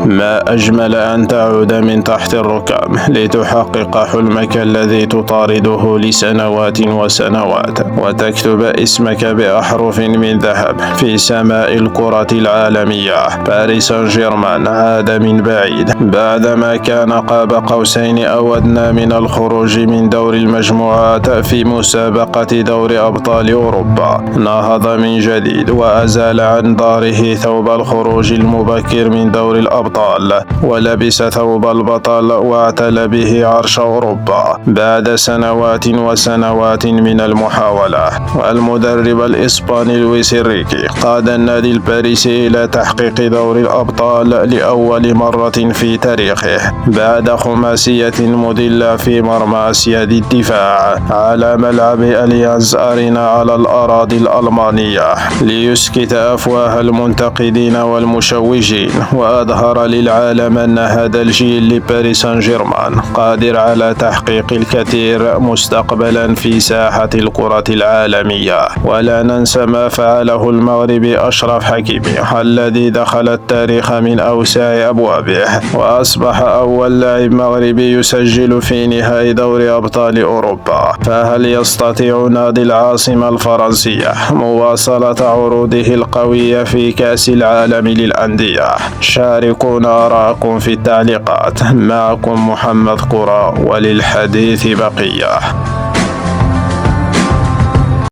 ما أجمل أن تعود من تحت الركام لتحقق حلمك الذي تطارده لسنوات وسنوات، وتكتب اسمك بأحرف من ذهب في سماء الكرة العالمية. باريس سان جيرمان عاد من بعيد بعدما كان قاب قوسين أو أدنى من الخروج من دور المجموعات في مسابقة دوري أبطال أوروبا. نهض من جديد وأزال عن ظهره ثوب الخروج المبكر من دور الأبطال، ولبس ثوب البطل واعتلى به عرش أوروبا بعد سنوات وسنوات من المحاولة. المدرب الإسباني لويس إنريكي قاد النادي الباريسي إلى تحقيق دور الأبطال لأول مرة في تاريخه بعد خماسية مذلة في مرمى أسياد الدفاع على ملعب أليانز أرينا على الأراضي الألمانية، ليسكت أفواه المنتقدين والمشوجين، وأظهر للعالم أن هذا الجيل لباريس سان جيرمان قادر على تحقيق الكثير مستقبلا في ساحة الكرة العالمية. ولا ننسى ما فعله المغربي أشرف حكيمي الذي دخل التاريخ من أوسع أبوابه، وأصبح أول لاعب مغربي يسجل في نهائي دوري أبطال أوروبا. فهل يستطيع نادي العاصمة الفرنسية مواصلة عروضه القوية في كأس العالم للأندية؟ شاركونا آراءكم في التعليقات. معكم محمد قرى، وللحديث بقية.